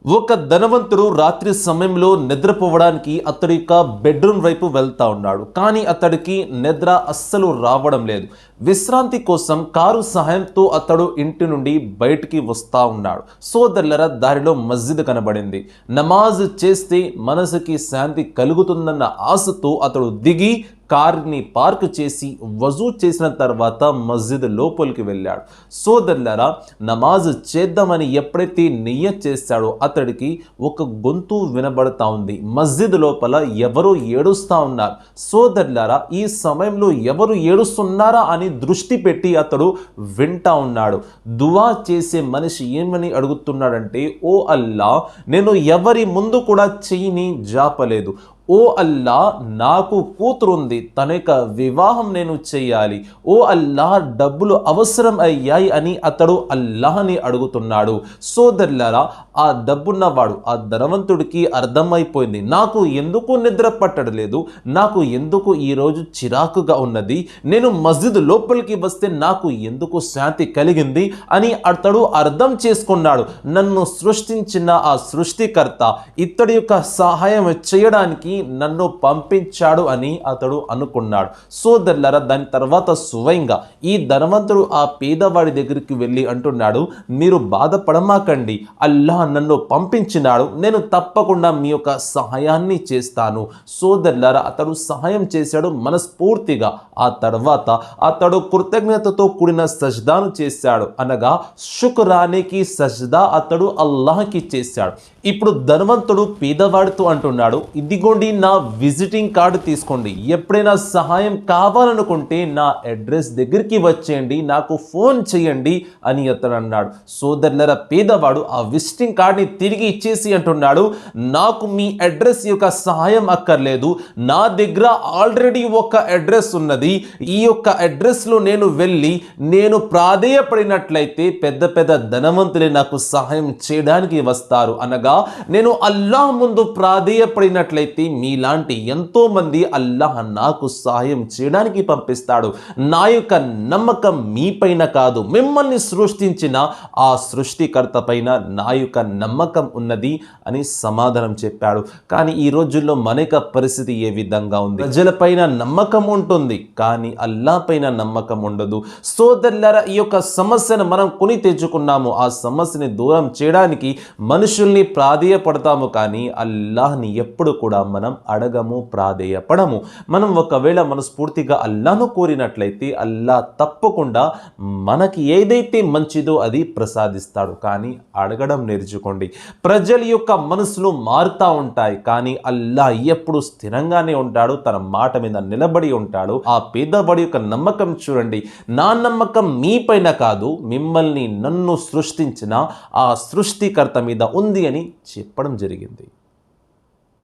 ఒక ధనవంతుడు రాత్రి సమయంలో నిద్రపోవడానికి అతడి యొక్క బెడ్రూమ్ వైపు వెళ్తా ఉన్నాడు. కానీ అతడికి నిద్ర అస్సలు రావడం లేదు. విశ్రాంతి కోసం కారు సహాయంతో అతడు ఇంటి నుండి బయటికి వస్తా ఉన్నాడు. సోదరులరా, దారిలో మస్జిద్ కనబడింది. నమాజ్ చేస్తే మనసుకి శాంతి కలుగుతుందన్న ఆశతో అతడు దిగి కార్ని పార్క్ చేసి వజూ చేసిన తర్వాత మస్జిద్ లోపలికి వెళ్ళాడు. సోదరులారా, నమాజ్ చేద్దామని ఎప్పుడైతే నియ్యత్ చేశాడో అతడికి ఒక గొంతు వినబడతా ఉంది. మస్జిద్ లోపల ఎవరో ఏడుస్తా ఉన్నారు. సోదరులారా, ఈ సమయంలో ఎవరు ఏడుస్తున్నారా అని దృష్టి పెట్టి అతడు వింటా ఉన్నాడు. దువా చేసే మనిషి ఏమని అడుగుతున్నాడంటే, ఓ అల్లా, నేను ఎవరి ముందు కూడా చెయ్యిని జాపలేదు. ఓ అల్లా, నాకు కూతురుంది, తన యొక్క వివాహం నేను చేయాలి. ఓ అల్లా, డబ్బులు అవసరం అయ్యాయి అని అతడు అల్లాహని అడుగుతున్నాడు. సోదరులారా, ఆ డబ్బున్నవాడు, ఆ ధనవంతుడికి అర్థమైపోయింది, నాకు ఎందుకు నిద్ర పట్టడలేదు, నాకు ఎందుకు ఈరోజు చిరాకుగా ఉన్నది, నేను మస్జిద్ లోపలికి వస్తే నాకు ఎందుకు శాంతి కలిగింది అని అతడు అర్థం చేసుకున్నాడు. నన్ను సృష్టించిన ఆ సృష్టికర్త ఇతడి యొక్క సహాయం చేయడానికి నన్ను పంపించాడు అని అతడు అనుకున్నాడు. సోదరులారా, దాని తర్వాత స్వయంగా ఈ ధనవంతుడు ఆ పేదవాడి దగ్గరికి వెళ్ళి అంటున్నాడు, మీరు బాధపడమాకండి, అల్లాహ్ నన్ను పంపించినాడు, నేను తప్పకుండా మీ యొక్క సహాయాన్ని చేస్తాను. సోదరులారా, అతడు సహాయం చేశాడు మనస్ఫూర్తిగా. ఆ తర్వాత అతడు కృతజ్ఞతతో కూడిన సజ్దాను చేశాడు, అనగా శుక్రానికి సజ్దా అతడు అల్లాహ్కి చేశాడు. ఇప్పుడు ధనవంతుడు పేదవాడితో అంటున్నాడు, ఇదిగోండి నా విజిటింగ్ కార్డు తీసుకోండి, ఎప్పుడైనా సహాయం కావాలనుకుంటే నా అడ్రస్ దగ్గరికి వచ్చేయండి, నాకు ఫోన్ చేయండి అని అతను అన్నాడు. సోదరులరా, పేదవాడు ఆ విజిటింగ్ కార్డుని తిరిగి ఇచ్చేసి అంటున్నాడు, నాకు మీ అడ్రస్ యొక్క సహాయం అక్కర్లేదు, నా దగ్గర ఆల్రెడీ ఒక అడ్రస్ ఉన్నది, ఈ యొక్క అడ్రస్లో నేను వెళ్ళి నేను ప్రాధేయపడినట్లయితే పెద్ద పెద్ద ధనవంతులే నాకు సహాయం చేయడానికి వస్తారు, అనగా నేను అల్లాహ్ ముందు ప్రాధేయపడినట్లయితే మీలాంటి ఎంతో మంది అల్లాహ్ నాకు సహాయం చేయడానికి పంపిస్తాడు. నా యొక్క నమ్మకం మీపైన కాదు, మిమ్మల్ని సృష్టించిన ఆ సృష్టికర్త పైన నా యొక్క నమ్మకం ఉన్నది అని సమాధానం చెప్పాడు. కానీ ఈ రోజుల్లో మన యొక్క పరిస్థితి ఏ విధంగా ఉంది? ప్రజలపైన నమ్మకం ఉంటుంది, కానీ అల్లాహ్ పైన నమ్మకం ఉండదు. సోదరులారా, ఈ యొక్క సమస్యను మనం కొని తెచ్చుకున్నాము. ఆ సమస్యని దూరం చేయడానికి మనుషుల్ని ప్రాధేయపడతాము, కానీ అల్లాహ్ని ఎప్పుడు కూడా మనం అడగము, ప్రాధేయపడము. మనం ఒకవేళ మనస్ఫూర్తిగా అల్లాహ్ను కోరినట్లయితే అల్లాహ్ తప్పకుండా మనకి ఏదైతే మంచిదో అది ప్రసాదిస్తాడు. కానీ అడగడం నేర్చుకోండి. ప్రజల యొక్క మనసులు మారుతూ ఉంటాయి, కానీ అల్లాహ్ ఎప్పుడు స్థిరంగానే ఉంటాడు, తన మాట మీద నిలబడి ఉంటాడు. ఆ పేదవాడి యొక్క నమ్మకం చూడండి, నా నమ్మకం మీ పైన కాదు, మిమ్మల్ని నన్ను సృష్టించిన ఆ సృష్టికర్త మీద ఉంది అని చెప్పడం జరిగింది.